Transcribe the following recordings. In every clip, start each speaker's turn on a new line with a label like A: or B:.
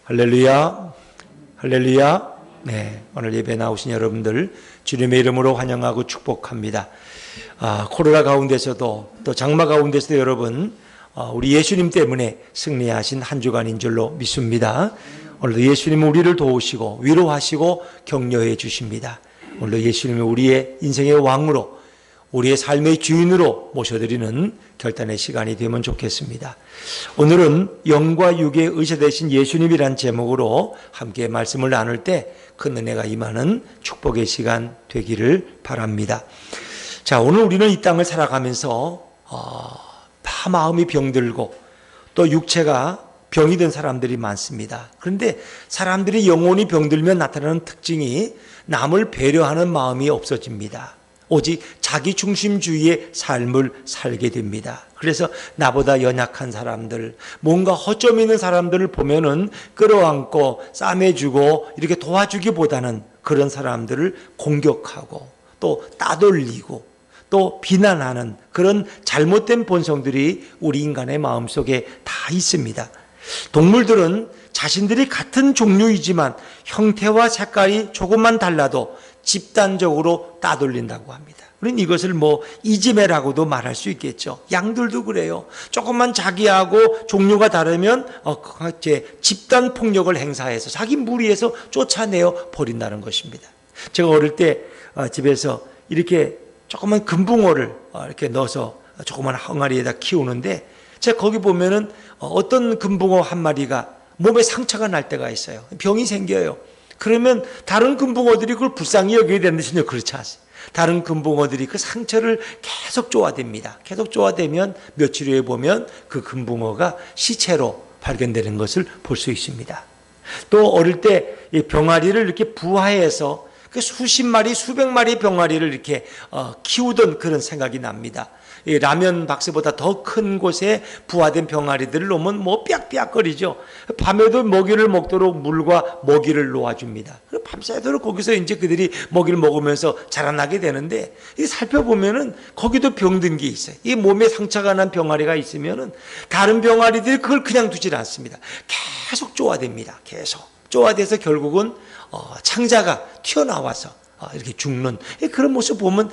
A: 할렐루야, 할렐루야. 네, 오늘 예배 나오신 여러분들 주님의 이름으로 환영하고 축복합니다. 코로나 가운데서도 또 장마 가운데서도 여러분 우리 예수님 때문에 승리하신 한 주간인 줄로 믿습니다. 오늘도 예수님은 우리를 도우시고 위로하시고 격려해 주십니다. 오늘도 예수님은 우리의 인생의 왕으로 우리의 삶의 주인으로 모셔드리는 결단의 시간이 되면 좋겠습니다. 오늘은 영과 육의 의사 되신 예수님이란 제목으로 함께 말씀을 나눌 때 큰 은혜가 임하는 축복의 시간 되기를 바랍니다. 자, 오늘 우리는 이 땅을 살아가면서 다 마음이 병들고 또 육체가 병이 든 사람들이 많습니다. 그런데 사람들이 영혼이 병들면 나타나는 특징이 남을 배려하는 마음이 없어집니다. 오직 자기 중심주의의 삶을 살게 됩니다. 그래서 나보다 연약한 사람들, 뭔가 허점 있는 사람들을 보면은 끌어안고 싸매주고 이렇게 도와주기보다는 그런 사람들을 공격하고 또 따돌리고 또 비난하는 그런 잘못된 본성들이 우리 인간의 마음속에 다 있습니다. 동물들은 자신들이 같은 종류이지만 형태와 색깔이 조금만 달라도 집단적으로 따돌린다고 합니다. 우리는 이것을 이지매라고도 말할 수 있겠죠. 양들도 그래요. 조금만 자기하고 종류가 다르면 집단 폭력을 행사해서 자기 무리해서 쫓아내어 버린다는 것입니다. 제가 어릴 때 집에서 이렇게 조그만 금붕어를 이렇게 넣어서 조그만 항아리에다 키우는데 제가 거기 보면은 어떤 금붕어 한 마리가 몸에 상처가 날 때가 있어요. 병이 생겨요. 그러면 다른 금붕어들이 그걸 불쌍히 여기게 되는데 그렇지 않습니다. 다른 금붕어들이 그 상처를 계속 쪼아댑니다. 계속 쪼아대면 며칠 후에 보면 그 금붕어가 시체로 발견되는 것을 볼 수 있습니다. 또 어릴 때 이 병아리를 이렇게 부화해서 그 수십 마리, 수백 마리 병아리를 이렇게 키우던 그런 생각이 납니다. 이 라면 박스보다 더 큰 곳에 부화된 병아리들을 놓으면 삐약삐약거리죠. 밤에도 먹이를 먹도록 물과 먹이를 놓아줍니다. 밤새도록 거기서 이제 그들이 먹이를 먹으면서 자라나게 되는데 살펴보면은 거기도 병든 게 있어요. 이 몸에 상처가 난 병아리가 있으면은 다른 병아리들이 그걸 그냥 두질 않습니다. 계속 쪼아댑니다. 계속 쪼아대서 결국은 창자가 튀어나와서 이렇게 죽는 그런 모습 보면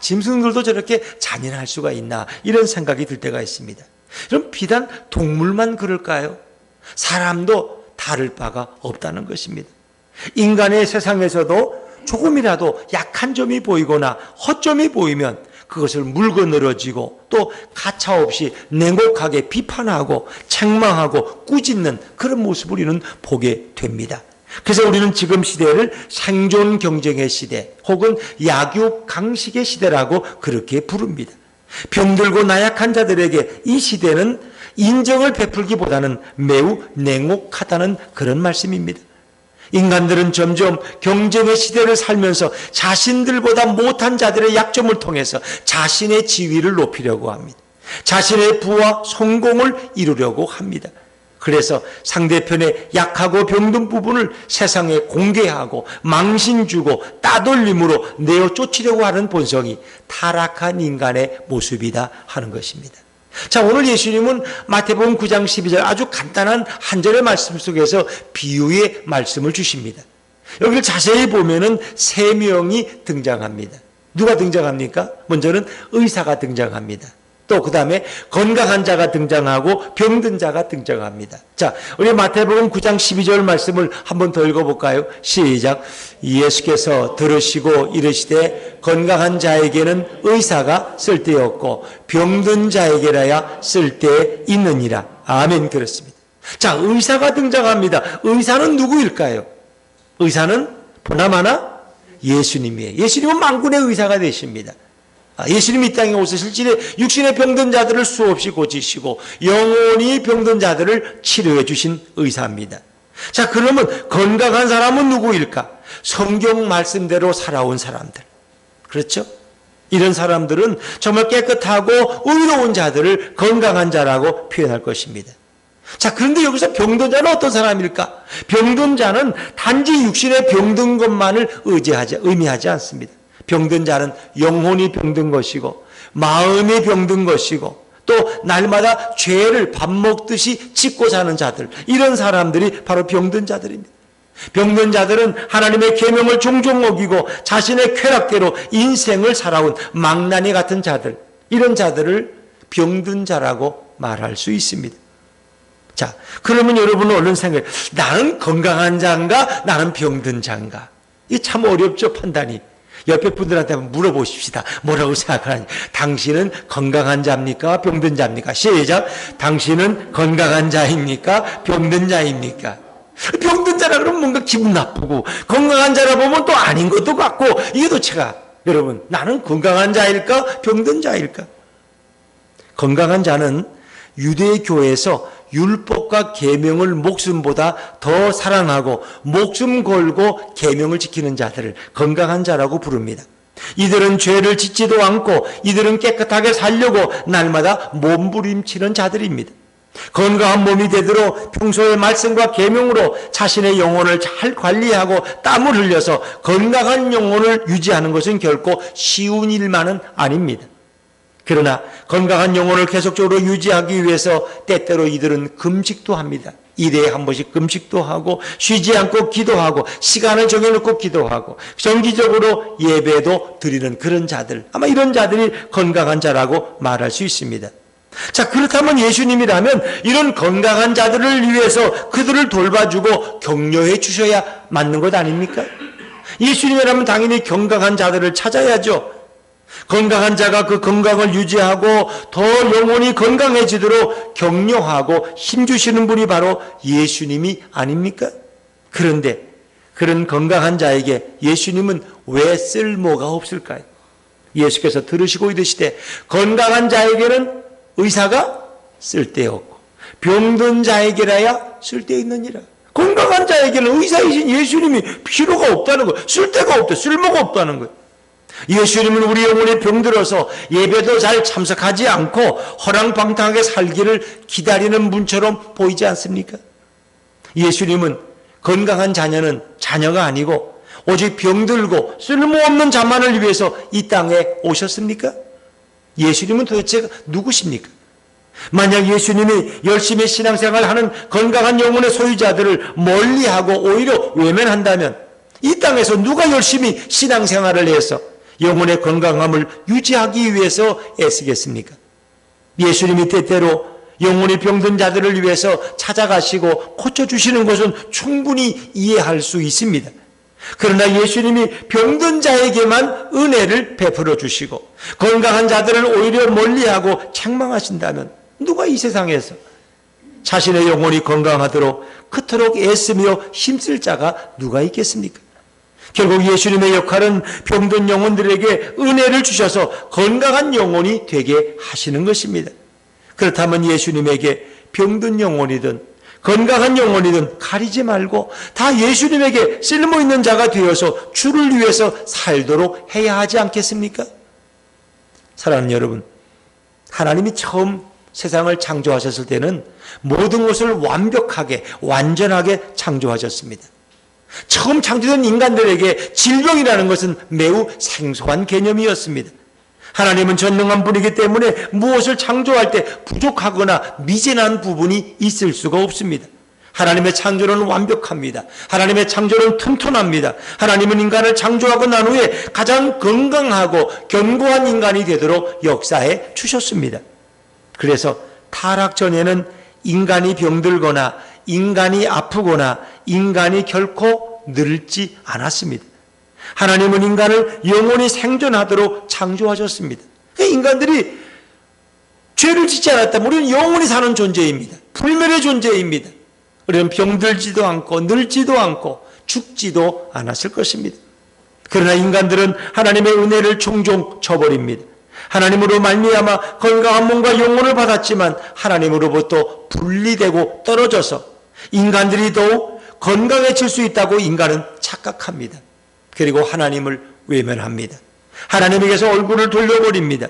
A: 짐승들도 저렇게 잔인할 수가 있나 이런 생각이 들 때가 있습니다. 그럼 비단 동물만 그럴까요? 사람도 다를 바가 없다는 것입니다. 인간의 세상에서도 조금이라도 약한 점이 보이거나 허점이 보이면 그것을 물고 늘어지고 또 가차없이 냉혹하게 비판하고 책망하고 꾸짖는 그런 모습을 우리는 보게 됩니다. 그래서 우리는 지금 시대를 생존 경쟁의 시대 혹은 약육 강식의 시대라고 그렇게 부릅니다. 병들고 나약한 자들에게 이 시대는 인정을 베풀기보다는 매우 냉혹하다는 그런 말씀입니다. 인간들은 점점 경쟁의 시대를 살면서 자신들보다 못한 자들의 약점을 통해서 자신의 지위를 높이려고 합니다. 자신의 부와 성공을 이루려고 합니다. 그래서 상대편의 약하고 병든 부분을 세상에 공개하고 망신 주고 따돌림으로 내어 쫓으려고 하는 본성이 타락한 인간의 모습이다 하는 것입니다. 자, 오늘 예수님은 마태복음 9장 12절 아주 간단한 한 절의 말씀 속에서 비유의 말씀을 주십니다. 여기를 자세히 보면은 세 명이 등장합니다. 누가 등장합니까? 먼저는 의사가 등장합니다. 또 그 다음에 건강한 자가 등장하고 병든 자가 등장합니다. 자, 우리 마태복음 9장 12절 말씀을 한번 더 읽어볼까요? 시작. 예수께서 들으시고 이르시되 건강한 자에게는 의사가 쓸데없고 병든 자에게라야 쓸데 있느니라. 아멘. 그렇습니다. 자, 의사가 등장합니다. 의사는 누구일까요? 의사는 보나마나 예수님이에요. 예수님은 만군의 의사가 되십니다. 예수님이 이 땅에 오셨을 때 육신의 병든 자들을 수없이 고치시고 영원히 병든 자들을 치료해 주신 의사입니다. 자, 그러면 건강한 사람은 누구일까? 성경 말씀대로 살아온 사람들. 그렇죠? 이런 사람들은 정말 깨끗하고 의로운 자들을 건강한 자라고 표현할 것입니다. 자, 그런데 여기서 병든 자는 어떤 사람일까? 병든 자는 단지 육신의 병든 것만을 의미하지 않습니다. 병든 자는 영혼이 병든 것이고 마음이 병든 것이고 또 또 날마다 죄를 밥 먹듯이 짓고 사는 자들, 이런 사람들이 바로 병든 자들입니다. 병든 자들은 하나님의 계명을 종종 어기고 자신의 쾌락대로 인생을 살아온 망나니 같은 자들, 이런 자들을 병든 자라고 말할 수 있습니다. 자, 그러면 여러분은 얼른 생각해요. 나는 건강한 자인가? 나는 병든 자인가? 이게 참 어렵죠, 판단이. 옆에 분들한테 한번 물어보십시다. 뭐라고 생각하니? 당신은 건강한 자입니까? 병든 자입니까? 시작. 당신은 건강한 자입니까? 병든 자입니까? 병든 자라 그러면 뭔가 기분 나쁘고, 건강한 자라 보면 또 아닌 것도 같고, 이게 도대체가, 여러분, 나는 건강한 자일까? 병든 자일까? 건강한 자는 유대 교회에서 율법과 계명을 목숨보다 더 사랑하고 목숨 걸고 계명을 지키는 자들을 건강한 자라고 부릅니다. 이들은 죄를 짓지도 않고 이들은 깨끗하게 살려고 날마다 몸부림치는 자들입니다. 건강한 몸이 되도록 평소의 말씀과 계명으로 자신의 영혼을 잘 관리하고 땀을 흘려서 건강한 영혼을 유지하는 것은 결코 쉬운 일만은 아닙니다. 그러나 건강한 영혼을 계속적으로 유지하기 위해서 때때로 이들은 금식도 합니다. 일회에 한 번씩 금식도 하고 쉬지 않고 기도하고 시간을 정해놓고 기도하고 정기적으로 예배도 드리는 그런 자들, 아마 이런 자들이 건강한 자라고 말할 수 있습니다. 자, 그렇다면 예수님이라면 이런 건강한 자들을 위해서 그들을 돌봐주고 격려해 주셔야 맞는 것 아닙니까? 예수님이라면 당연히 건강한 자들을 찾아야죠. 건강한 자가 그 건강을 유지하고 더 영혼이 건강해지도록 격려하고 힘주시는 분이 바로 예수님이 아닙니까? 그런데 그런 건강한 자에게 예수님은 왜 쓸모가 없을까요? 예수께서 들으시고 이르시되 건강한 자에게는 의사가 쓸데없고 병든 자에게라야 쓸데있느니라. 건강한 자에게는 의사이신 예수님이 필요가 없다는 거예요. 쓸데가 없다, 쓸모가 없다는 거예요. 예수님은 우리 영혼이 병들어서 예배도 잘 참석하지 않고 허랑방탕하게 살기를 기다리는 분처럼 보이지 않습니까? 예수님은 건강한 자녀는 자녀가 아니고 오직 병들고 쓸모없는 자만을 위해서 이 땅에 오셨습니까? 예수님은 도대체 누구십니까? 만약 예수님이 열심히 신앙생활하는 건강한 영혼의 소유자들을 멀리하고 오히려 외면한다면 이 땅에서 누가 열심히 신앙생활을 해서 영혼의 건강함을 유지하기 위해서 애쓰겠습니까? 예수님이 때때로 영혼이 병든 자들을 위해서 찾아가시고 고쳐주시는 것은 충분히 이해할 수 있습니다. 그러나 예수님이 병든 자에게만 은혜를 베풀어 주시고 건강한 자들을 오히려 멀리하고 책망하신다면 누가 이 세상에서 자신의 영혼이 건강하도록 그토록 애쓰며 힘쓸 자가 누가 있겠습니까? 결국 예수님의 역할은 병든 영혼들에게 은혜를 주셔서 건강한 영혼이 되게 하시는 것입니다. 그렇다면 예수님에게 병든 영혼이든 건강한 영혼이든 가리지 말고 다 예수님에게 쓸모있는 자가 되어서 주를 위해서 살도록 해야 하지 않겠습니까? 사랑하는 여러분, 하나님이 처음 세상을 창조하셨을 때는 모든 것을 완벽하게 완전하게 창조하셨습니다. 처음 창조된 인간들에게 질병이라는 것은 매우 생소한 개념이었습니다. 하나님은 전능한 분이기 때문에 무엇을 창조할 때 부족하거나 미진한 부분이 있을 수가 없습니다. 하나님의 창조는 완벽합니다. 하나님의 창조는 튼튼합니다. 하나님은 인간을 창조하고 난 후에 가장 건강하고 견고한 인간이 되도록 역사해 주셨습니다. 그래서 타락 전에는 인간이 병들거나 인간이 아프거나 인간이 결코 늙지 않았습니다. 하나님은 인간을 영원히 생존하도록 창조하셨습니다. 인간들이 죄를 짓지 않았다면 우리는 영원히 사는 존재입니다. 불멸의 존재입니다. 우리는 병들지도 않고 늙지도 않고 죽지도 않았을 것입니다. 그러나 인간들은 하나님의 은혜를 종종 저버립니다. 하나님으로 말미암아 건강한 몸과 영혼을 받았지만 하나님으로부터 분리되고 떨어져서 인간들이 더욱 건강해질 수 있다고 인간은 착각합니다. 그리고 하나님을 외면합니다. 하나님에게서 얼굴을 돌려버립니다.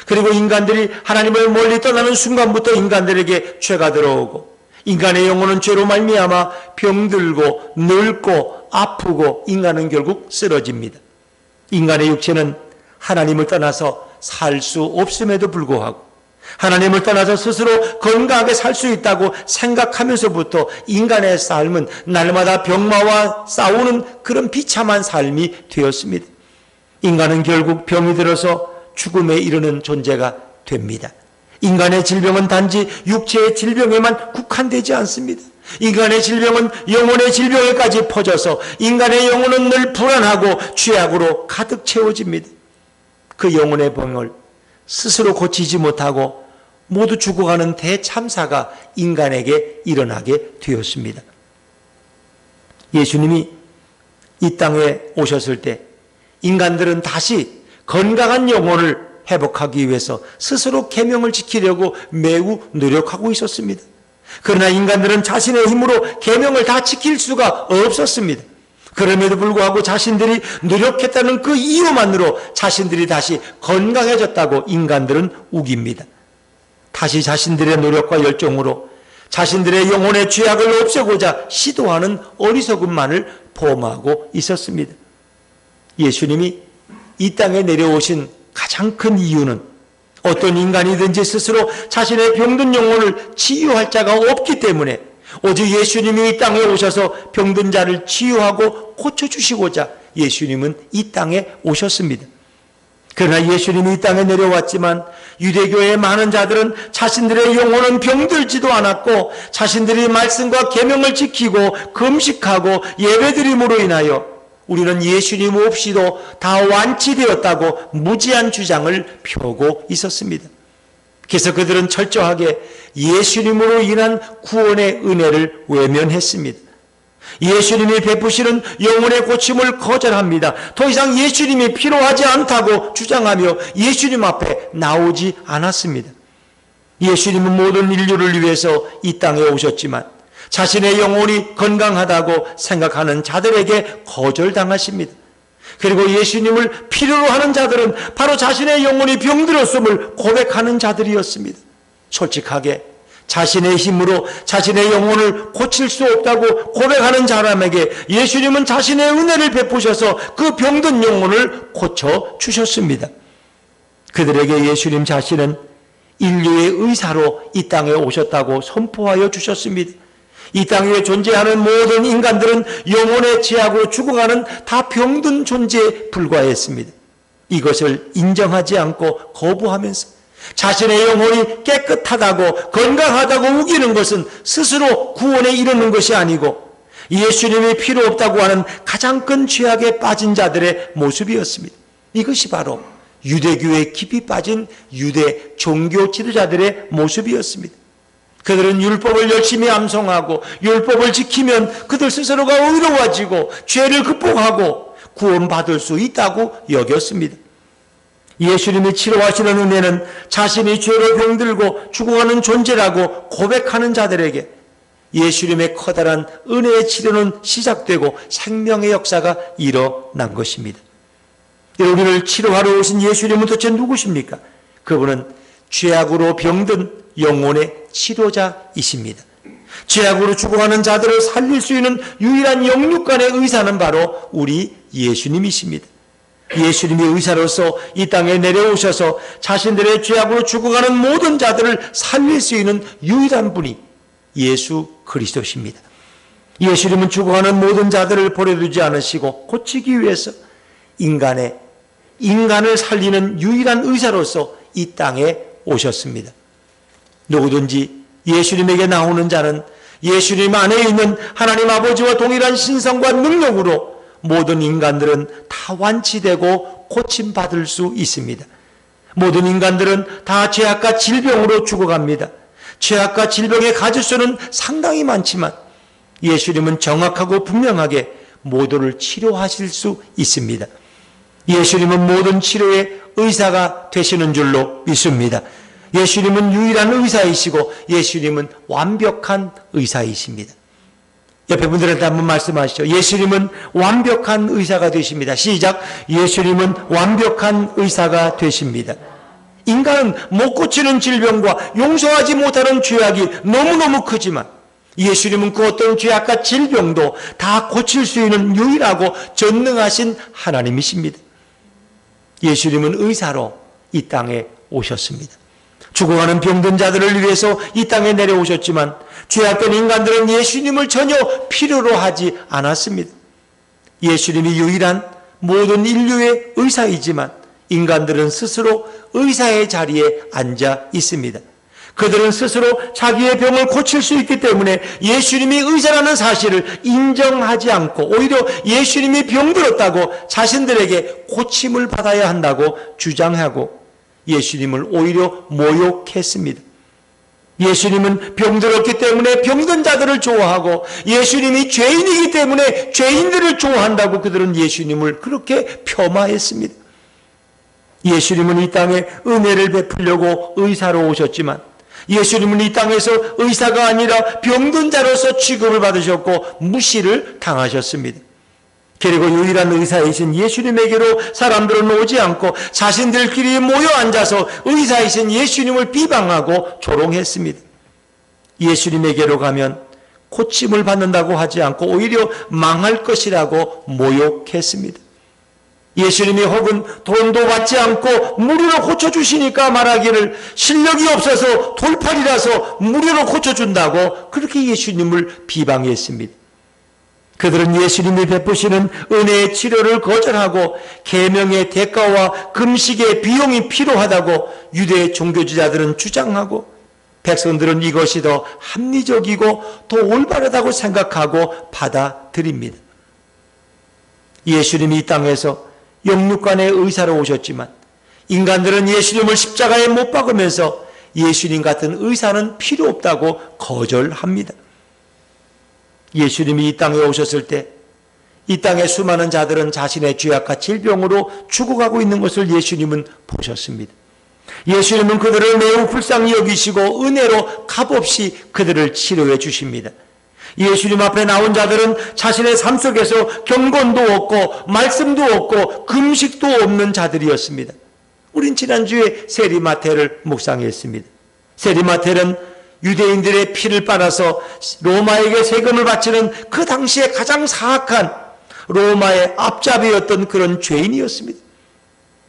A: 그리고 인간들이 하나님을 멀리 떠나는 순간부터 인간들에게 죄가 들어오고 인간의 영혼은 죄로 말미암아 병들고 늙고 아프고 인간은 결국 쓰러집니다. 인간의 육체는 하나님을 떠나서 살 수 없음에도 불구하고 하나님을 떠나서 스스로 건강하게 살 수 있다고 생각하면서부터 인간의 삶은 날마다 병마와 싸우는 그런 비참한 삶이 되었습니다. 인간은 결국 병이 들어서 죽음에 이르는 존재가 됩니다. 인간의 질병은 단지 육체의 질병에만 국한되지 않습니다. 인간의 질병은 영혼의 질병에까지 퍼져서 인간의 영혼은 늘 불안하고 죄악으로 가득 채워집니다. 그 영혼의 병을 스스로 고치지 못하고 모두 죽어가는 대참사가 인간에게 일어나게 되었습니다. 예수님이 이 땅에 오셨을 때 인간들은 다시 건강한 영혼을 회복하기 위해서 스스로 계명을 지키려고 매우 노력하고 있었습니다. 그러나 인간들은 자신의 힘으로 계명을 다 지킬 수가 없었습니다. 그럼에도 불구하고 자신들이 노력했다는 그 이유만으로 자신들이 다시 건강해졌다고 인간들은 우깁니다. 다시 자신들의 노력과 열정으로 자신들의 영혼의 죄악을 없애고자 시도하는 어리석음만을 범하고 있었습니다. 예수님이 이 땅에 내려오신 가장 큰 이유는 어떤 인간이든지 스스로 자신의 병든 영혼을 치유할 자가 없기 때문에 오직 예수님이 이 땅에 오셔서 병든 자를 치유하고 고쳐주시고자 예수님은 이 땅에 오셨습니다. 그러나 예수님이 이 땅에 내려왔지만 유대교의 많은 자들은 자신들의 영혼은 병들지도 않았고 자신들이 말씀과 계명을 지키고 금식하고 예배드림으로 인하여 우리는 예수님 없이도 다 완치되었다고 무지한 주장을 펴고 있었습니다. 그래서 그들은 철저하게 예수님으로 인한 구원의 은혜를 외면했습니다. 예수님이 베푸시는 영혼의 고침을 거절합니다. 더 이상 예수님이 필요하지 않다고 주장하며 예수님 앞에 나오지 않았습니다. 예수님은 모든 인류를 위해서 이 땅에 오셨지만 자신의 영혼이 건강하다고 생각하는 자들에게 거절당하십니다. 그리고 예수님을 필요로 하는 자들은 바로 자신의 영혼이 병들었음을 고백하는 자들이었습니다. 솔직하게 자신의 힘으로 자신의 영혼을 고칠 수 없다고 고백하는 사람에게 예수님은 자신의 은혜를 베푸셔서 그 병든 영혼을 고쳐주셨습니다. 그들에게 예수님 자신은 인류의 의사로 이 땅에 오셨다고 선포하여 주셨습니다. 이 땅에 존재하는 모든 인간들은 영혼의 죄악으로 죽어가는 다 병든 존재에 불과했습니다. 이것을 인정하지 않고 거부하면서 자신의 영혼이 깨끗하다고 건강하다고 우기는 것은 스스로 구원에 이르는 것이 아니고 예수님이 필요 없다고 하는 가장 큰 죄악에 빠진 자들의 모습이었습니다. 이것이 바로 유대교에 깊이 빠진 유대 종교 지도자들의 모습이었습니다. 그들은 율법을 열심히 암송하고 율법을 지키면 그들 스스로가 의로워지고 죄를 극복하고 구원받을 수 있다고 여겼습니다. 예수님이 치료하시는 은혜는 자신이 죄로 병들고 죽어가는 존재라고 고백하는 자들에게 예수님의 커다란 은혜의 치료는 시작되고 생명의 역사가 일어난 것입니다. 우리를 치료하러 오신 예수님은 도대체 누구십니까? 그분은 죄악으로 병든 영혼의 치료자이십니다. 죄악으로 죽어가는 자들을 살릴 수 있는 유일한 영육간의 의사는 바로 우리 예수님이십니다. 예수님이 의사로서 이 땅에 내려오셔서 자신들의 죄악으로 죽어가는 모든 자들을 살릴 수 있는 유일한 분이 예수 그리스도십니다. 예수님은 죽어가는 모든 자들을 버려두지 않으시고 고치기 위해서 인간을 살리는 유일한 의사로서 이 땅에 오셨습니다. 누구든지 예수님에게 나오는 자는 예수님 안에 있는 하나님 아버지와 동일한 신성과 능력으로 모든 인간들은 다 완치되고 고침받을 수 있습니다. 모든 인간들은 다 죄악과 질병으로 죽어갑니다. 죄악과 질병의 가지수는 상당히 많지만 예수님은 정확하고 분명하게 모두를 치료하실 수 있습니다. 예수님은 모든 치료의 의사가 되시는 줄로 믿습니다. 예수님은 유일한 의사이시고 예수님은 완벽한 의사이십니다. 옆에 분들한테 한번 말씀하시죠. 예수님은 완벽한 의사가 되십니다. 시작. 예수님은 완벽한 의사가 되십니다. 인간은 못 고치는 질병과 용서하지 못하는 죄악이 너무너무 크지만 예수님은 그 어떤 죄악과 질병도 다 고칠 수 있는 유일하고 전능하신 하나님이십니다. 예수님은 의사로 이 땅에 오셨습니다. 죽어가는 병든 자들을 위해서 이 땅에 내려오셨지만 죄악된 인간들은 예수님을 전혀 필요로 하지 않았습니다. 예수님이 유일한 모든 인류의 의사이지만 인간들은 스스로 의사의 자리에 앉아 있습니다. 그들은 스스로 자기의 병을 고칠 수 있기 때문에 예수님이 의사라는 사실을 인정하지 않고 오히려 예수님이 병들었다고 자신들에게 고침을 받아야 한다고 주장하고 예수님을 오히려 모욕했습니다. 예수님은 병들었기 때문에 병든 자들을 좋아하고 예수님이 죄인이기 때문에 죄인들을 좋아한다고 그들은 예수님을 그렇게 폄하했습니다. 예수님은 이 땅에 은혜를 베풀려고 의사로 오셨지만 예수님은 이 땅에서 의사가 아니라 병든 자로서 취급을 받으셨고 무시를 당하셨습니다. 그리고 유일한 의사이신 예수님에게로 사람들은 오지 않고 자신들끼리 모여 앉아서 의사이신 예수님을 비방하고 조롱했습니다. 예수님에게로 가면 고침을 받는다고 하지 않고 오히려 망할 것이라고 모욕했습니다. 예수님이 혹은 돈도 받지 않고 무료로 고쳐주시니까 말하기를 실력이 없어서 돌팔이라서 무료로 고쳐준다고 그렇게 예수님을 비방했습니다. 그들은 예수님이 베푸시는 은혜의 치료를 거절하고 계명의 대가와 금식의 비용이 필요하다고 유대 종교주자들은 주장하고 백성들은 이것이 더 합리적이고 더 올바르다고 생각하고 받아들입니다. 예수님이 이 땅에서 영육간의 의사로 오셨지만 인간들은 예수님을 십자가에 못 박으면서 예수님 같은 의사는 필요 없다고 거절합니다. 예수님이 이 땅에 오셨을 때 이 땅의 수많은 자들은 자신의 죄악과 질병으로 죽어가고 있는 것을 예수님은 보셨습니다. 예수님은 그들을 매우 불쌍히 여기시고 은혜로 값없이 그들을 치료해 주십니다. 예수님 앞에 나온 자들은 자신의 삶 속에서 경건도 없고 말씀도 없고 금식도 없는 자들이었습니다. 우린 지난주에 세리마태를 묵상했습니다. 세리마태는 유대인들의 피를 빨아서 로마에게 세금을 바치는 그 당시에 가장 사악한 로마의 앞잡이였던 그런 죄인이었습니다.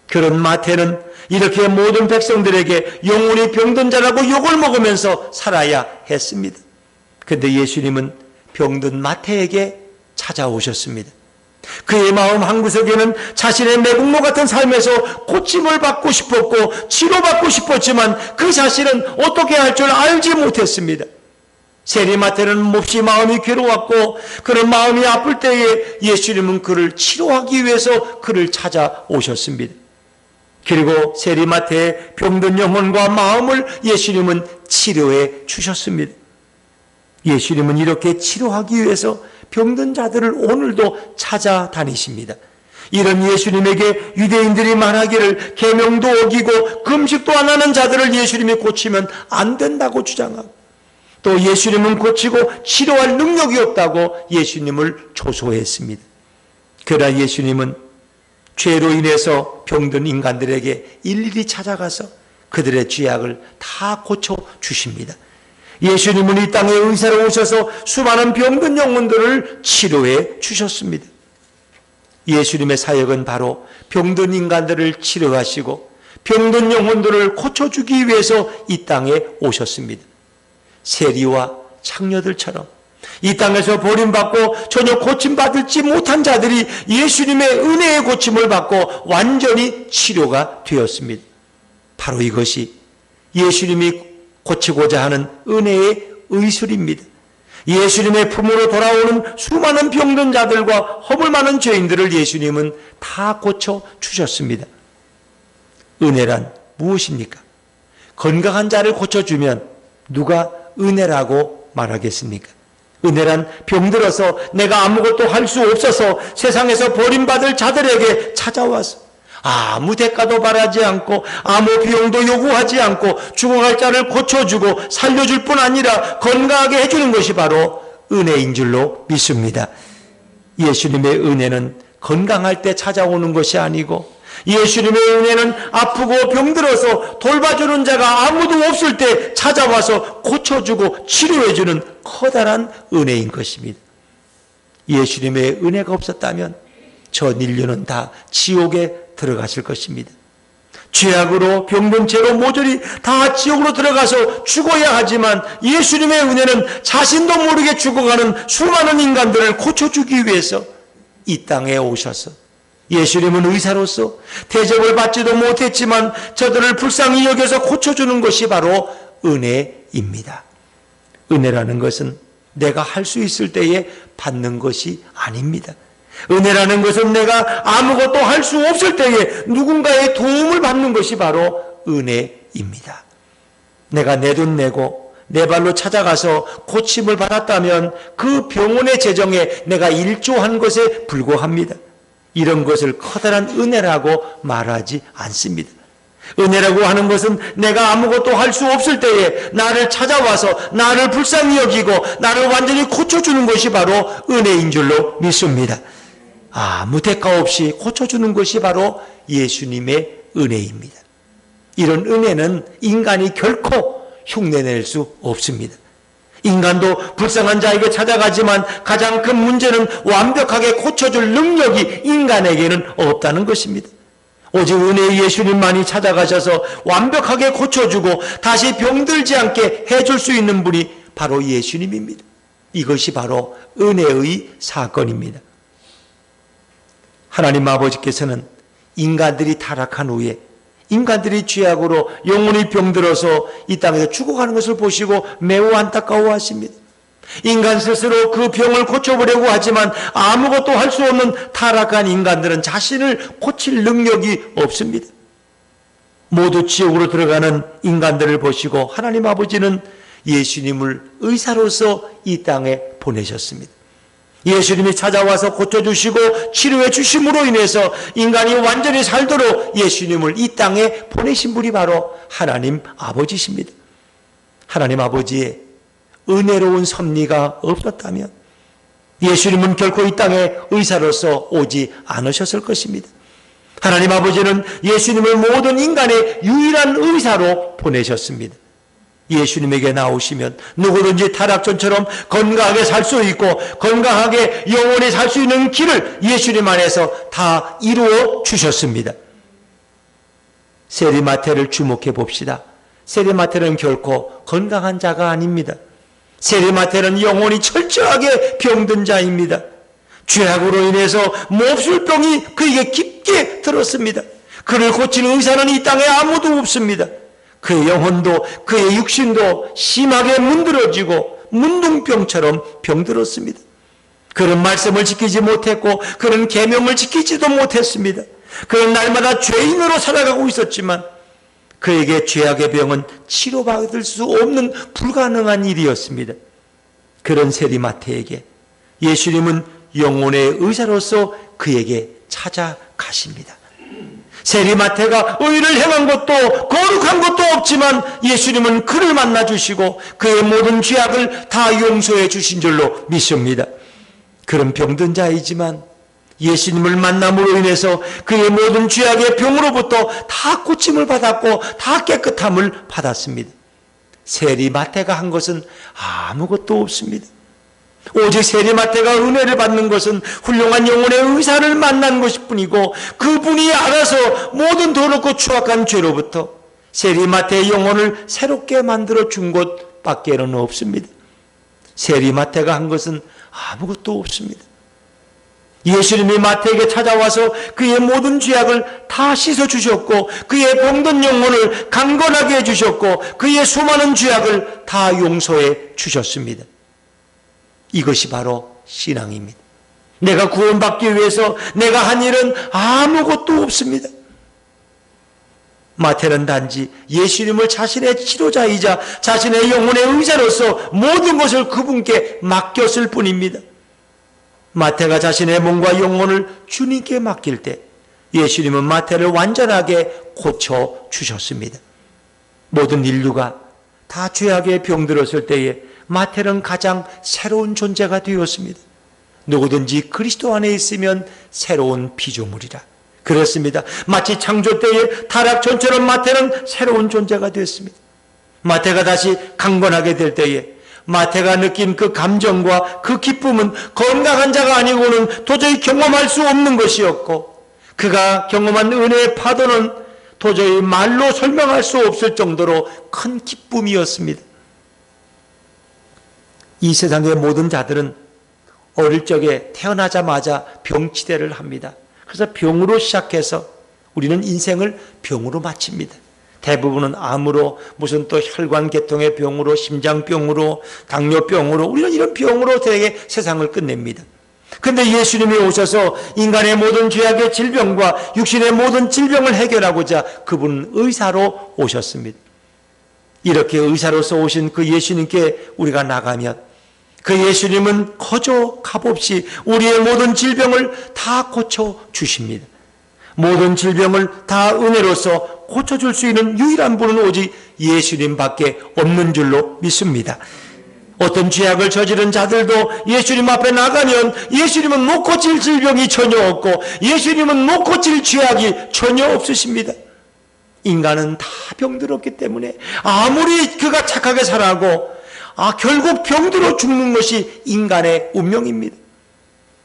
A: 그런 마태는 이렇게 모든 백성들에게 영혼이 병든 자라고 욕을 먹으면서 살아야 했습니다. 그런데 예수님은 병든 마태에게 찾아오셨습니다. 그의 마음 한구석에는 자신의 매국노 같은 삶에서 고침을 받고 싶었고 치료받고 싶었지만 그 자신은 어떻게 할 줄 알지 못했습니다. 세리마태는 몹시 마음이 괴로웠고 그런 마음이 아플 때에 예수님은 그를 치료하기 위해서 그를 찾아오셨습니다. 그리고 세리마태의 병든 영혼과 마음을 예수님은 치료해 주셨습니다. 예수님은 이렇게 치료하기 위해서 병든 자들을 오늘도 찾아다니십니다. 이런 예수님에게 유대인들이 말하기를 계명도 어기고 금식도 안 하는 자들을 예수님이 고치면 안 된다고 주장하고 또 예수님은 고치고 치료할 능력이 없다고 예수님을 조소했습니다. 그러나 예수님은 죄로 인해서 병든 인간들에게 일일이 찾아가서 그들의 죄악을 다 고쳐주십니다. 예수님은 이 땅에 의사로 오셔서 수많은 병든 영혼들을 치료해 주셨습니다. 예수님의 사역은 바로 병든 인간들을 치료하시고 병든 영혼들을 고쳐주기 위해서 이 땅에 오셨습니다. 세리와 창녀들처럼 이 땅에서 버림받고 전혀 고침받을지 못한 자들이 예수님의 은혜의 고침을 받고 완전히 치료가 되었습니다. 바로 이것이 예수님이 고치고자 하는 은혜의 의술입니다. 예수님의 품으로 돌아오는 수많은 병든 자들과 허물 많은 죄인들을 예수님은 다 고쳐주셨습니다. 은혜란 무엇입니까? 건강한 자를 고쳐주면 누가 은혜라고 말하겠습니까? 은혜란 병들어서 내가 아무것도 할 수 없어서 세상에서 버림받을 자들에게 찾아와서 아무 대가도 바라지 않고 아무 비용도 요구하지 않고 죽어갈 자를 고쳐주고 살려줄 뿐 아니라 건강하게 해주는 것이 바로 은혜인 줄로 믿습니다. 예수님의 은혜는 건강할 때 찾아오는 것이 아니고 예수님의 은혜는 아프고 병들어서 돌봐주는 자가 아무도 없을 때 찾아와서 고쳐주고 치료해주는 커다란 은혜인 것입니다. 예수님의 은혜가 없었다면 전 인류는 다 지옥에 들어갔을 것입니다. 죄악으로 병든 채로 모조리 다 지옥으로 들어가서 죽어야 하지만 예수님의 은혜는 자신도 모르게 죽어가는 수많은 인간들을 고쳐주기 위해서 이 땅에 오셔서 예수님은 의사로서 대접을 받지도 못했지만 저들을 불쌍히 여겨서 고쳐주는 것이 바로 은혜입니다. 은혜라는 것은 내가 할 수 있을 때에 받는 것이 아닙니다. 은혜라는 것은 내가 아무것도 할 수 없을 때에 누군가의 도움을 받는 것이 바로 은혜입니다. 내가 내 돈 내고 내 발로 찾아가서 고침을 받았다면 그 병원의 재정에 내가 일조한 것에 불과합니다. 이런 것을 커다란 은혜라고 말하지 않습니다. 은혜라고 하는 것은 내가 아무것도 할 수 없을 때에 나를 찾아와서 나를 불쌍히 여기고 나를 완전히 고쳐주는 것이 바로 은혜인 줄로 믿습니다. 아무 대가 없이 고쳐주는 것이 바로 예수님의 은혜입니다. 이런 은혜는 인간이 결코 흉내낼 수 없습니다. 인간도 불쌍한 자에게 찾아가지만 가장 큰 문제는 완벽하게 고쳐줄 능력이 인간에게는 없다는 것입니다. 오직 은혜의 예수님만이 찾아가셔서 완벽하게 고쳐주고 다시 병들지 않게 해줄 수 있는 분이 바로 예수님입니다. 이것이 바로 은혜의 사건입니다. 하나님 아버지께서는 인간들이 타락한 후에 인간들이 죄악으로 영혼이 병들어서 이 땅에서 죽어가는 것을 보시고 매우 안타까워하십니다. 인간 스스로 그 병을 고쳐보려고 하지만 아무것도 할 수 없는 타락한 인간들은 자신을 고칠 능력이 없습니다. 모두 지옥으로 들어가는 인간들을 보시고 하나님 아버지는 예수님을 의사로서 이 땅에 보내셨습니다. 예수님이 찾아와서 고쳐주시고 치료해 주심으로 인해서 인간이 완전히 살도록 예수님을 이 땅에 보내신 분이 바로 하나님 아버지십니다. 하나님 아버지의 은혜로운 섭리가 없었다면 예수님은 결코 이 땅에 의사로서 오지 않으셨을 것입니다. 하나님 아버지는 예수님을 모든 인간의 유일한 의사로 보내셨습니다. 예수님에게 나오시면 누구든지 타락전처럼 건강하게 살 수 있고 건강하게 영원히 살 수 있는 길을 예수님 안에서 다 이루어 주셨습니다. 세리마태를 주목해 봅시다. 세리마태는 결코 건강한 자가 아닙니다. 세리마태는 영혼이 철저하게 병든 자입니다. 죄악으로 인해서 몹쓸 병이 그에게 깊게 들었습니다. 그를 고칠 의사는 이 땅에 아무도 없습니다. 그의 영혼도 그의 육신도 심하게 문드러지고 문둥병처럼 병들었습니다. 그는 말씀을 지키지 못했고 그는 계명을 지키지도 못했습니다. 그는 날마다 죄인으로 살아가고 있었지만 그에게 죄악의 병은 치료받을 수 없는 불가능한 일이었습니다. 그런 세리마태에게 예수님은 영혼의 의사로서 그에게 찾아가십니다. 세리마태가 의를 행한 것도 거룩한 것도 없지만 예수님은 그를 만나주시고 그의 모든 죄악을 다 용서해 주신 줄로 믿습니다. 그런 병든 자이지만 예수님을 만남으로 인해서 그의 모든 죄악의 병으로부터 다 고침을 받았고 다 깨끗함을 받았습니다. 세리마태가 한 것은 아무것도 없습니다. 오직 세리마태가 은혜를 받는 것은 훌륭한 영혼의 의사를 만난 것일 뿐이고 그분이 알아서 모든 더럽고 추악한 죄로부터 세리마태의 영혼을 새롭게 만들어 준 것밖에는 없습니다. 세리마태가 한 것은 아무것도 없습니다. 예수님이 마태에게 찾아와서 그의 모든 죄악을 다 씻어주셨고 그의 병든 영혼을 강건하게 해주셨고 그의 수많은 죄악을 다 용서해 주셨습니다. 이것이 바로 신앙입니다. 내가 구원받기 위해서 내가 한 일은 아무것도 없습니다. 마태는 단지 예수님을 자신의 치료자이자 자신의 영혼의 의자로서 모든 것을 그분께 맡겼을 뿐입니다. 마태가 자신의 몸과 영혼을 주님께 맡길 때 예수님은 마태를 완전하게 고쳐주셨습니다. 모든 인류가 다 죄악에 병들었을 때에 마태는 가장 새로운 존재가 되었습니다. 누구든지 그리스도 안에 있으면 새로운 피조물이라. 그렇습니다. 마치 창조 때의 타락전처럼 마태는 새로운 존재가 되었습니다. 마태가 다시 강건하게 될 때에 마태가 느낀 그 감정과 그 기쁨은 건강한 자가 아니고는 도저히 경험할 수 없는 것이었고 그가 경험한 은혜의 파도는 도저히 말로 설명할 수 없을 정도로 큰 기쁨이었습니다. 이 세상의 모든 자들은 어릴 적에 태어나자마자 병치레를 합니다. 그래서 병으로 시작해서 우리는 인생을 병으로 마칩니다. 대부분은 암으로, 무슨 또 혈관계통의 병으로, 심장병으로, 당뇨병으로, 우리는 이런 병으로 되게 세상을 끝냅니다. 그런데 예수님이 오셔서 인간의 모든 죄악의 질병과 육신의 모든 질병을 해결하고자 그분은 의사로 오셨습니다. 이렇게 의사로서 오신 그 예수님께 우리가 나가면 그 예수님은 거저 값없이 우리의 모든 질병을 다 고쳐주십니다. 모든 질병을 다 은혜로서 고쳐줄 수 있는 유일한 분은 오직 예수님밖에 없는 줄로 믿습니다. 어떤 죄악을 저지른 자들도 예수님 앞에 나가면 예수님은 못 고칠 질병이 전혀 없고 예수님은 못 고칠 죄악이 전혀 없으십니다. 인간은 다 병들었기 때문에 아무리 그가 착하게 살아고 결국 병들어 죽는 것이 인간의 운명입니다.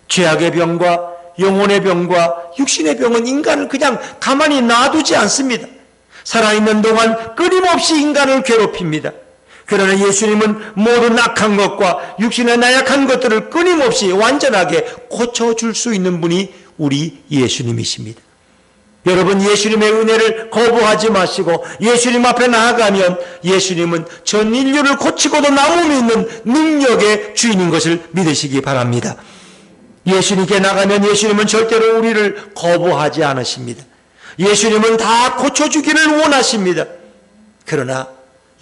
A: 죄악의 병과 영혼의 병과 육신의 병은 인간을 그냥 가만히 놔두지 않습니다. 살아있는 동안 끊임없이 인간을 괴롭힙니다. 그러나 예수님은 모든 악한 것과 육신의 나약한 것들을 끊임없이 완전하게 고쳐줄 수 있는 분이 우리 예수님이십니다. 여러분, 예수님의 은혜를 거부하지 마시고 예수님 앞에 나아가면 예수님은 전 인류를 고치고도 남음이 있는 능력의 주인인 것을 믿으시기 바랍니다. 예수님께 나가면 예수님은 절대로 우리를 거부하지 않으십니다. 예수님은 다 고쳐주기를 원하십니다. 그러나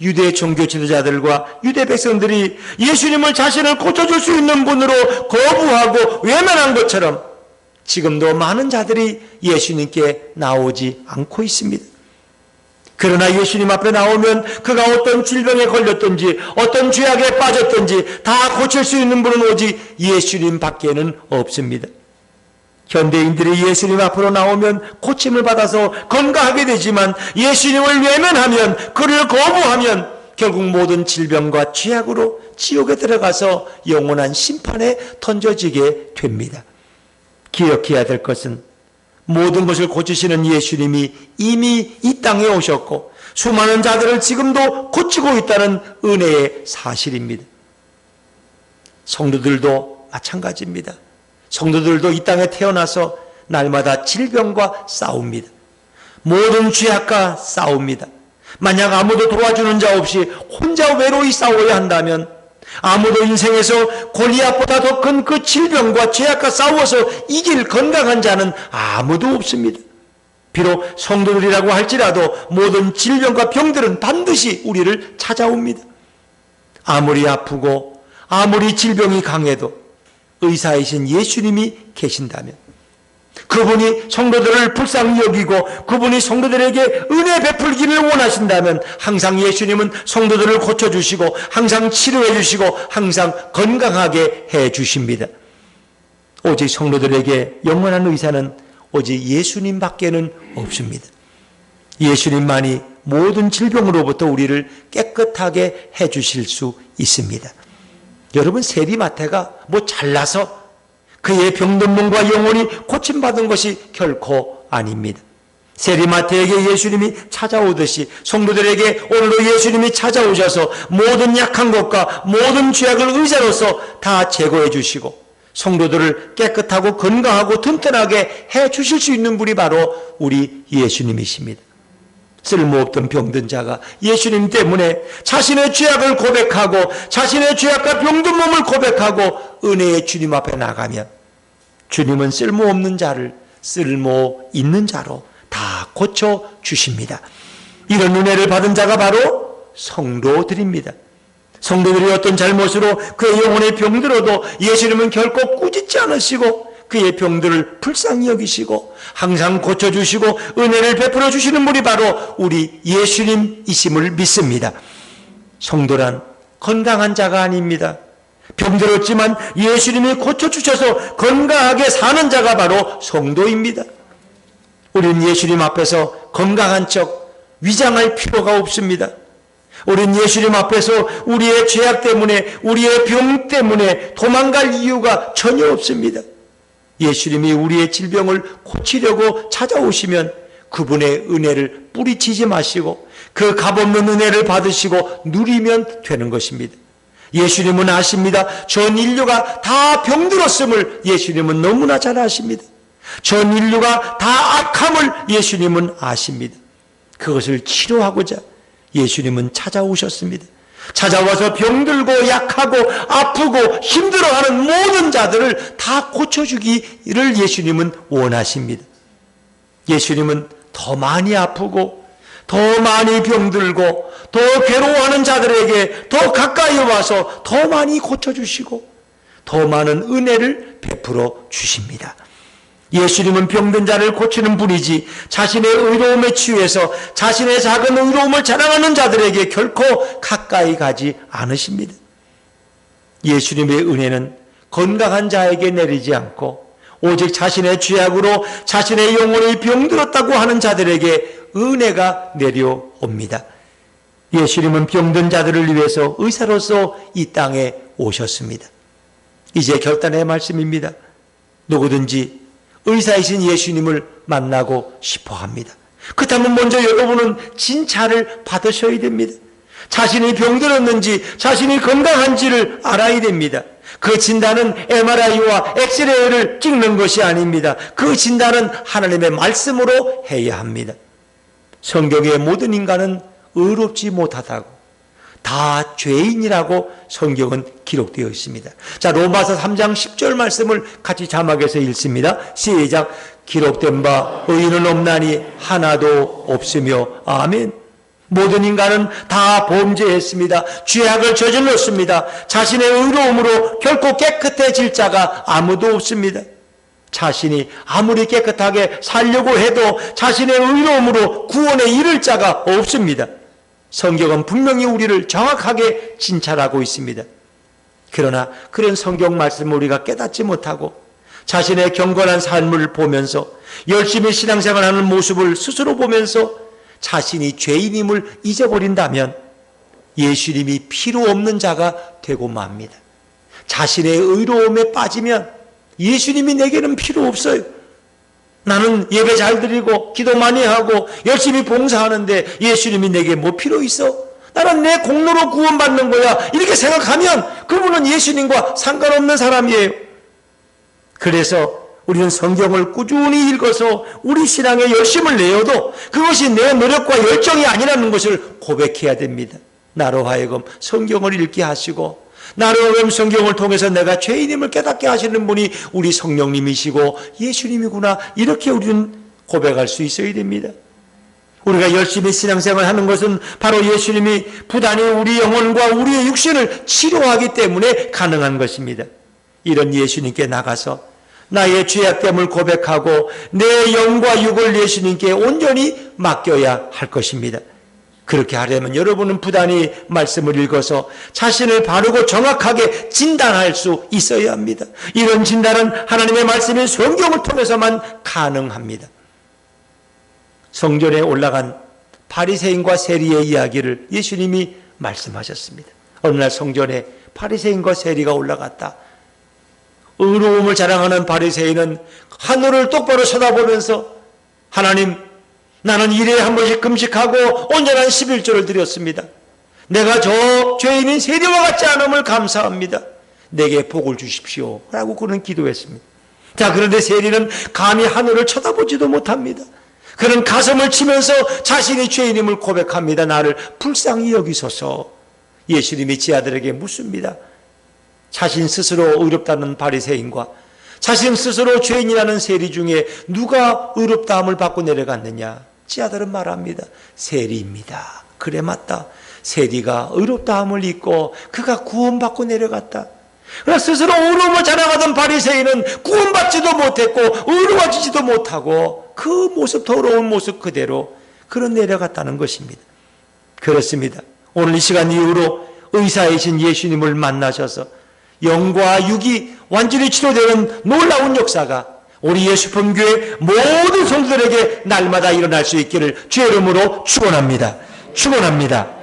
A: 유대 종교 지도자들과 유대 백성들이 예수님을 자신을 고쳐줄 수 있는 분으로 거부하고 외면한 것처럼 지금도 많은 자들이 예수님께 나오지 않고 있습니다. 그러나 예수님 앞에 나오면 그가 어떤 질병에 걸렸든지 어떤 죄악에 빠졌든지 다 고칠 수 있는 분은 오직 예수님 밖에는 없습니다. 현대인들이 예수님 앞으로 나오면 고침을 받아서 건강하게 되지만 예수님을 외면하면, 그를 거부하면 결국 모든 질병과 죄악으로 지옥에 들어가서 영원한 심판에 던져지게 됩니다. 기억해야 될 것은 모든 것을 고치시는 예수님이 이미 이 땅에 오셨고 수많은 자들을 지금도 고치고 있다는 은혜의 사실입니다. 성도들도 마찬가지입니다. 성도들도 이 땅에 태어나서 날마다 질병과 싸웁니다. 모든 죄악과 싸웁니다. 만약 아무도 도와주는 자 없이 혼자 외로이 싸워야 한다면 아무도 인생에서 골리앗보다 더 큰 그 질병과 죄악과 싸워서 이길 건강한 자는 아무도 없습니다. 비록 성도들이라고 할지라도 모든 질병과 병들은 반드시 우리를 찾아옵니다. 아무리 아프고 아무리 질병이 강해도 의사이신 예수님이 계신다면, 그분이 성도들을 불쌍히 여기고 그분이 성도들에게 은혜 베풀기를 원하신다면 항상 예수님은 성도들을 고쳐주시고 항상 치료해 주시고 항상 건강하게 해 주십니다. 오직 성도들에게 영원한 의사는 오직 예수님밖에는 없습니다. 예수님만이 모든 질병으로부터 우리를 깨끗하게 해 주실 수 있습니다. 여러분, 세리마태가 잘나서 그의 병든 몸과 영혼이 고침받은 것이 결코 아닙니다. 세리마태에게 예수님이 찾아오듯이 성도들에게 오늘도 예수님이 찾아오셔서 모든 약한 것과 모든 죄악을 의자로서 다 제거해 주시고 성도들을 깨끗하고 건강하고 튼튼하게 해 주실 수 있는 분이 바로 우리 예수님이십니다. 쓸모없던 병든 자가 예수님 때문에 자신의 죄악을 고백하고 자신의 죄악과 병든 몸을 고백하고 은혜의 주님 앞에 나가면 주님은 쓸모없는 자를 쓸모 있는 자로 다 고쳐주십니다. 이런 은혜를 받은 자가 바로 성도들입니다. 성도들이 어떤 잘못으로 그의 영혼에 병들어도 예수님은 결코 꾸짖지 않으시고 그의 병들을 불쌍히 여기시고 항상 고쳐주시고 은혜를 베풀어 주시는 분이 바로 우리 예수님이심을 믿습니다. 성도란 건강한 자가 아닙니다. 병들었지만 예수님이 고쳐주셔서 건강하게 사는 자가 바로 성도입니다. 우리는 예수님 앞에서 건강한 척 위장할 필요가 없습니다. 우리는 예수님 앞에서 우리의 죄악 때문에 우리의 병 때문에 도망갈 이유가 전혀 없습니다. 예수님이 우리의 질병을 고치려고 찾아오시면 그분의 은혜를 뿌리치지 마시고 그 값없는 은혜를 받으시고 누리면 되는 것입니다. 예수님은 아십니다. 전 인류가 다 병들었음을 예수님은 너무나 잘 아십니다. 전 인류가 다 악함을 예수님은 아십니다. 그것을 치료하고자 예수님은 찾아오셨습니다. 찾아와서 병들고 약하고 아프고 힘들어하는 모든 자들을 다 고쳐주기를 예수님은 원하십니다. 예수님은 더 많이 아프고 더 많이 병들고 더 괴로워하는 자들에게 더 가까이 와서 더 많이 고쳐주시고 더 많은 은혜를 베풀어 주십니다. 예수님은 병든 자를 고치는 분이지 자신의 의로움에 취해서 자신의 작은 의로움을 자랑하는 자들에게 결코 가까이 가지 않으십니다. 예수님의 은혜는 건강한 자에게 내리지 않고 오직 자신의 죄악으로 자신의 영혼이 병들었다고 하는 자들에게 은혜가 내려옵니다. 예수님은 병든 자들을 위해서 의사로서 이 땅에 오셨습니다. 이제 결단의 말씀입니다. 누구든지 의사이신 예수님을 만나고 싶어 합니다. 그렇다면 먼저 여러분은 진찰을 받으셔야 됩니다. 자신이 병들었는지 자신이 건강한지를 알아야 됩니다. 그 진단은 MRI와 엑스레이를 찍는 것이 아닙니다. 그 진단은 하나님의 말씀으로 해야 합니다. 성경의 모든 인간은 의롭지 못하다고 다 죄인이라고 성경은 기록되어 있습니다. 자, 로마서 3장 10절 말씀을 같이 자막에서 읽습니다. 시작. 기록된 바 의인은 없나니 하나도 없으며 아멘. 모든 인간은 다 범죄했습니다. 죄악을 저질렀습니다. 자신의 의로움으로 결코 깨끗해질 자가 아무도 없습니다. 자신이 아무리 깨끗하게 살려고 해도 자신의 의로움으로 구원에 이를 자가 없습니다. 성경은 분명히 우리를 정확하게 진찰하고 있습니다. 그러나 그런 성경 말씀을 우리가 깨닫지 못하고 자신의 경건한 삶을 보면서 열심히 신앙생활하는 모습을 스스로 보면서 자신이 죄인임을 잊어버린다면 예수님이 필요 없는 자가 되고 맙니다. 자신의 의로움에 빠지면 예수님이 내게는 필요 없어요. 나는 예배 잘 드리고 기도 많이 하고 열심히 봉사하는데 예수님이 내게 뭐 필요 있어? 나는 내 공로로 구원받는 거야. 이렇게 생각하면 그분은 예수님과 상관없는 사람이에요. 그래서 우리는 성경을 꾸준히 읽어서 우리 신앙에 열심을 내어도 그것이 내 노력과 열정이 아니라는 것을 고백해야 됩니다. 나로 하여금 성경을 읽게 하시고 나로 하여금 성경을 통해서 내가 죄인임을 깨닫게 하시는 분이 우리 성령님이시고 예수님이구나, 이렇게 우리는 고백할 수 있어야 됩니다. 우리가 열심히 신앙생활을 하는 것은 바로 예수님이 부단히 우리 영혼과 우리의 육신을 치료하기 때문에 가능한 것입니다. 이런 예수님께 나가서 나의 죄악됨을 고백하고 내 영과 육을 예수님께 온전히 맡겨야 할 것입니다. 그렇게 하려면 여러분은 부단히 말씀을 읽어서 자신을 바르고 정확하게 진단할 수 있어야 합니다. 이런 진단은 하나님의 말씀인 성경을 통해서만 가능합니다. 성전에 올라간 바리새인과 세리의 이야기를 예수님이 말씀하셨습니다. 어느 날 성전에 바리새인과 세리가 올라갔다. 의로움을 자랑하는 바리새인은 하늘을 똑바로 쳐다보면서 하나님, 나는 일에 한 번씩 금식하고 온전한 11조를 드렸습니다. 내가 저 죄인인 세리와 같지 않음을 감사합니다. 내게 복을 주십시오 라고 그는 기도했습니다. 자, 그런데 세리는 감히 하늘을 쳐다보지도 못합니다. 그는 가슴을 치면서 자신이 죄인임을 고백합니다. 나를 불쌍히 여기소서. 예수님이 제 아들에게 묻습니다. 자신 스스로 의롭다는 바리새인과 자신 스스로 죄인이라는 세리 중에 누가 의롭다함을 받고 내려갔느냐? 제 아들은 말합니다. 세리입니다. 그래, 맞다. 세리가 의롭다함을 입고 그가 구원받고 내려갔다. 그러나 스스로 의로움을 자랑하던 바리새인은 구원받지도 못했고 의로워지지도 못하고 그 모습, 더러운 모습 그대로 그런 내려갔다는 것입니다. 그렇습니다. 오늘 이 시간 이후로 의사이신 예수님을 만나셔서 영과 육이 완전히 치료되는 놀라운 역사가 우리 예수품교회 모든 성도들에게 날마다 일어날 수 있기를 주의 이름으로 축원합니다. 축원합니다.